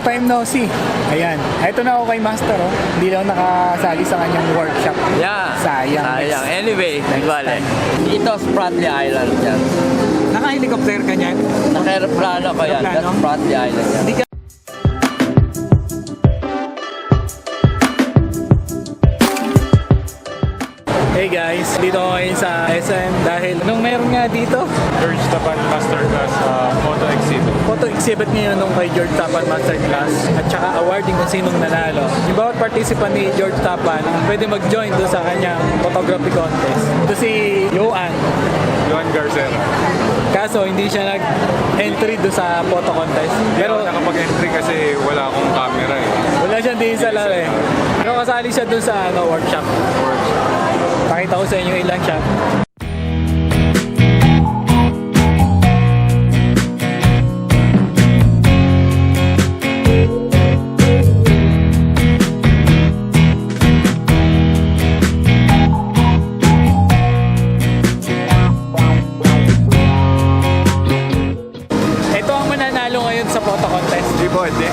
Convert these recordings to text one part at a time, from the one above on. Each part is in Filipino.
time no see. Ayan. Ito na ako kay Master, oh. Hindi lang nakasali sa kanyang workshop. Yeah. Sayang. Anyway, nagbale. Ito, Spratly Island yan. Naka-helicopter ka niyan? Naka-aeroplano ko yan. That's Spratly Island yan. Hey guys, dito ako ngayon sa SM dahil nung meron nga dito George Tapan Masterclass photo exhibit. photo exhibit ngayon nung kay George Tapan Masterclass at saka awarding kung sinong nanalo. Yung bawat participant ni George Tapan pwede mag-join doon sa kanyang photography contest. Ito si Joan Garcera. Kaso hindi siya nag-entry doon sa photo contest. Pero Pero nakapag-entry kasi wala akong camera eh. wala siyang DSLR eh. Pero kasali siya doon sa workshop. Pakita ko sa inyo ilang shot. Ito ang mananalo ngayon sa photo contest. Hindi po, hindi.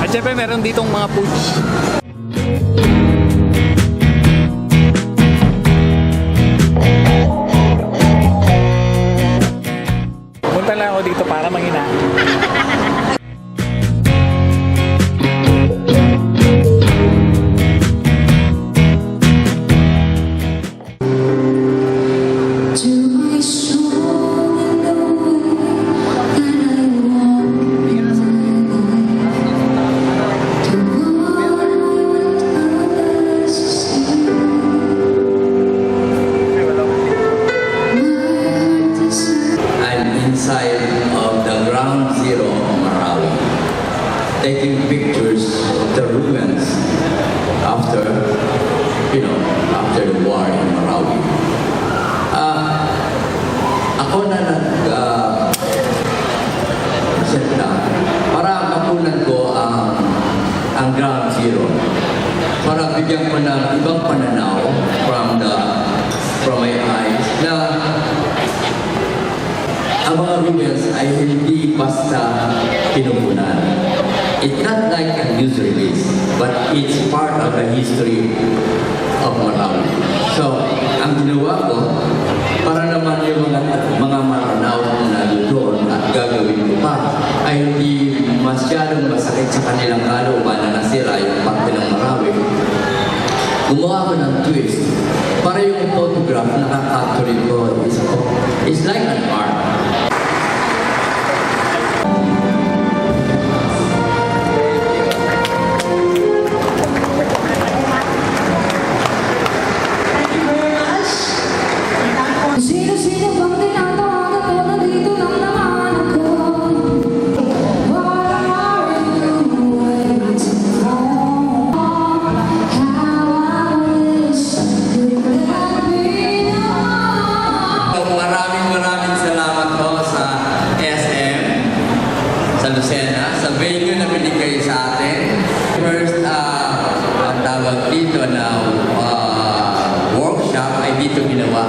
At syempre meron ditong mga foods. Punta lang ako dito para mangina. Taking pictures of the ruins after the war in Marawi. Ako na nag-set na para makunan ko ang ground zero. Para bigyan ko ng ibang pananaw from my eyes na ang mga ruins ay hindi basta pinupunan. It's not like a news release, but it's part of the history of Marawi. So, ang ginawa ko, para naman yung mga maranaw na doon at gagawin ko pa, ay hindi masyadong masakit sa kanilang kalooban na nasira yung parte ng Marawi. Gumawa ko ng twist, para yung photograph na nakakatuloy ko is like an art. Maraming salamat po sa SM, sa Lucena, sa venue na binigay sa atin. First, ang tawag dito na workshop ay dito ginawa.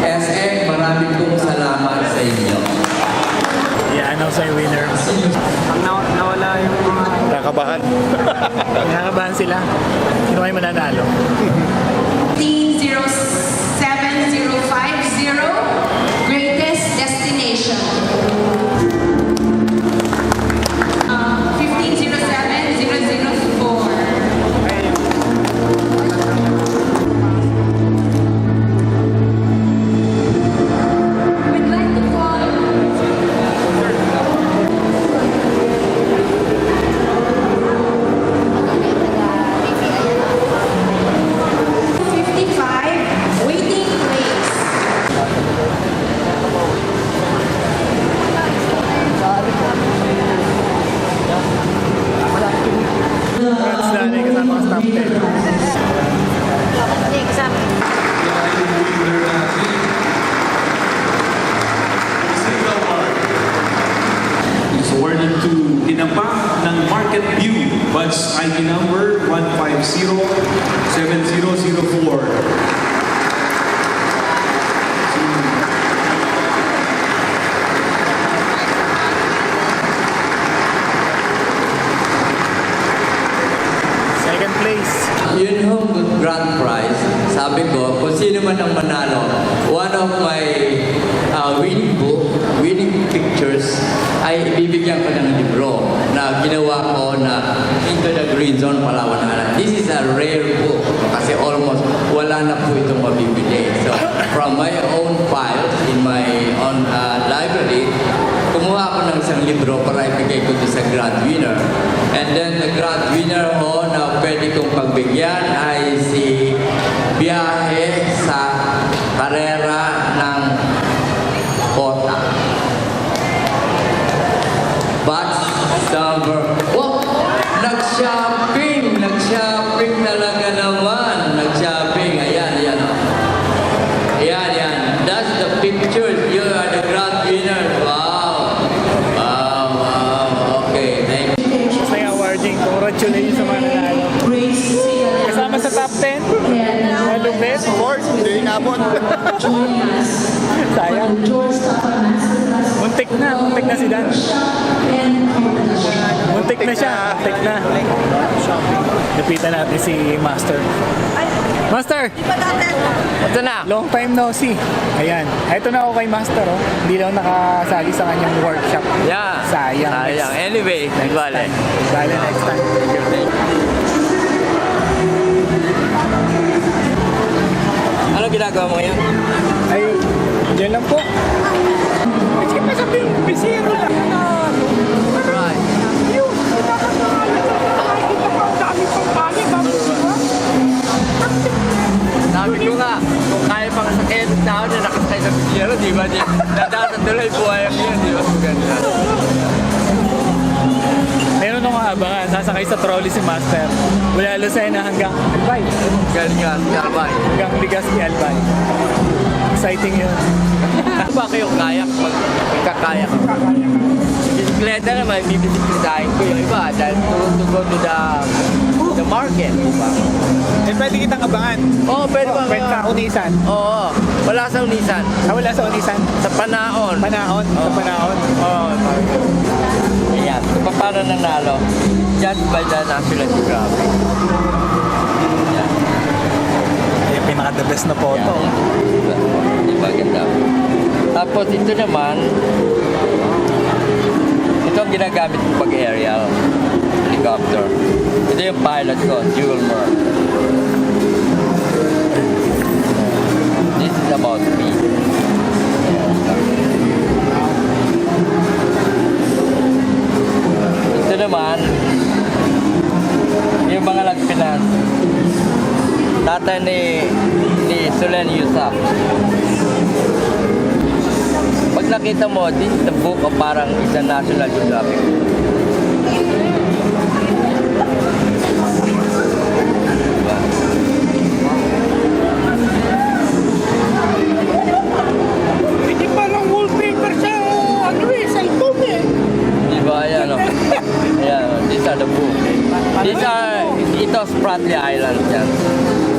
SM, maraming pong salamat sa inyo. I-announce sa winner. Nawala yung mga... Nakabahan. Nakakabahan sila. Sino kayo mananalo? 1507-050 Greatest Destination. 1507-004. We'd like to call 55 waiting place. Congrats na rin kasama ang staff din. Exam. It's awarded to Tinapa ng Market View, Badge ID number 150-7004. grand prize, sabi ko, kung sino man ang manalo, one of my winning pictures, ay ibibigyan ko ng libro na ginawa ko na Into the Green Zone, Palawan. This is a rare book kasi almost wala na po itong mabibili. So, from my own files in my own library, kumuha ako ng isang libro para ibigay ko sa grand winner. And then the grand winner ho na pwede kong pagbigyan ay si Biyahe sa Karera ng Kota. Batch number... Oh! Nag-shopping! Nag-shopping talaga naman! Nag-shopping. Ayan, ayan. Ayan, ayan. That's the picture. You are the grand winner. Wow! Wow, wow. Okay, thank you. Basta yung awarding. Congratulations sa mga nanalo. Kasama sa top 10. Malupit. Fourth, hindi inabot. Sayang. Muntik na si Dan. Muntik na siya. Muntik na. Lapitan natin si Master. Master! Ito na. Long time no see. Ayan. Ito na ako kay Master. Oh. Hindi daw nakasali sa kanyang workshop. Yeah. Sayang. Sayang. Anyway, nagbale. Bale next time. Ano ginagawa mo ngayon? Ay, dyan lang po. Sige pa sabihin, pisiro lang. Right. Yun, nakakita pa ang dami pang pangit. Sabi ko nga, kung kaya pang sakit na ako na nakasakay sa pisiro, di ba? Nadaan tuloy buhay ang yun, di ba? Ganda. Meron nung abangan, sasakay sa trolley si Master. Mula Lucena hanggang Albay. Galing nga, Albay. Hanggang Legazpi, Albay. Exciting yun. Ano ba kayong kayak pag magkakaya ka? Bisikleta naman, bibisikletahin ko yung iba dahil to go to the market, di ba? Eh, pwede kitang abangan. Oo, pwede ba? Pwede sa Unisan. Oo, wala sa Unisan. Wala sa Unisan. Sa Panaon. Panaon. Sa Panaon. Oo. Ayan, kung paano nanalo, judged by the National Geographic. Ayan. Yung pinaka-the best na photo. Di ba ganda? Tapos ito naman, ito ang ginagamit ko pag aerial helicopter. Ito yung pilot ko, dual mode. This is about me. Ito naman, yung mga lagpinan. Tatay ni Sulen Yusuf. Pag nakita mo, this is the book of parang isang National Geographic. Diba? Hindi parang wallpaper sa cellphone eh. Diba? Ayan o. Ayan, these are the book. Ito Spratly Islands yan.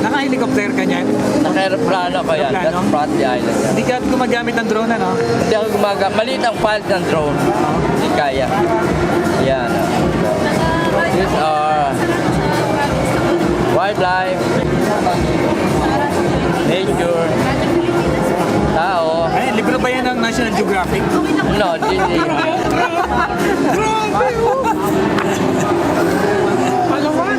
Naka-helicopter ka niyan? Naka-aeroplano ko yan. That's Spratly Islands yan. Hindi ka gumagamit ng drone ano? Hindi ako maliit ang files ng drone. Hindi kaya. Yan. These are wildlife, nature, tao. Ay, libro ba yan ng National Geographic? No, hindi. Grabe! Palawan!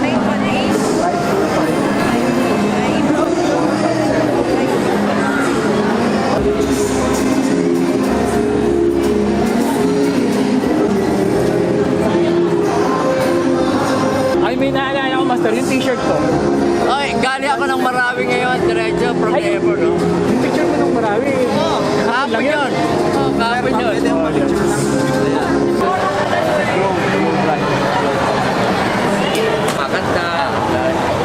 Ay, may naalala ko, Master, yung t-shirt ko. Ay, gali ako ng marami ngayon. Diretso from ever, no? Yung picture mo nung marami. Kahapon yun. Kahapon yun. Makanta.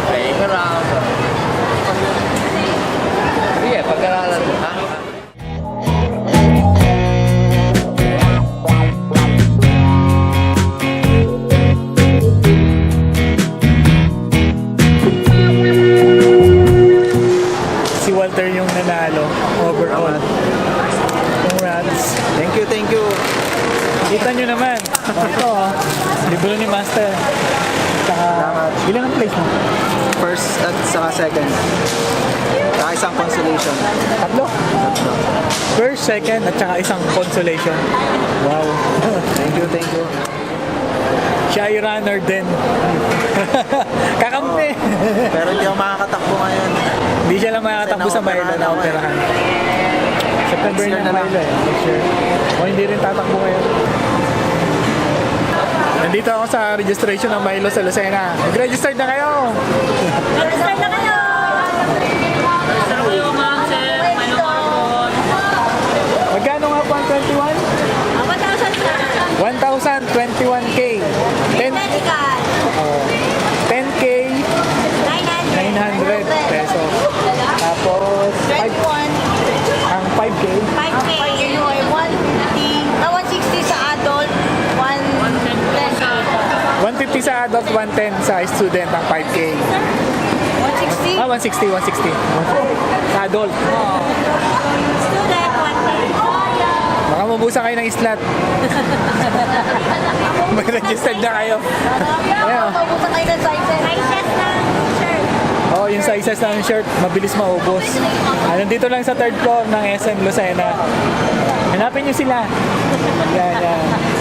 Playing around. Sige, pag-aralan mo. Ha? Si Walter yung nanalo overall. Congrats. Thank you. Kita nyo naman. Ito, libro ni Master. Tsaka, ilan ang place mo? First at saka second. Saka isang consolation. Tatlo? First, second, at saka isang consolation. Wow. Thank you, thank you. Shy runner din. Kakampi. Pero hindi ako makakatakbo ngayon. Hindi siya lang makakatakbo sa Milo na operahan. September Next year na na lang. Milo eh. Next year. O hindi rin tatakbo ngayon. Nandito ako sa registration ng Milo sa Lucena. Mag-register na kayo! Register na kayo! Magkano nga po ang 21? 1,021K. 10, Medical. 10K, 900 pesos. Tapos, 21. ang 5K, 5K. 160 sa adult. 150 sa adult, 110 sa student ang 5K. 160. 160. Sa adult. Student, 110. Baka mabusa kayo ng islat. Mag-registered na kayo. Ayan. Mabusa kayo ng sizes. Sizes ng shirt. Oh, yung sizes ng shirt, mabilis maubos. Nandito lang sa third floor ng SM Lucena. Hanapin nyo sila. Yan.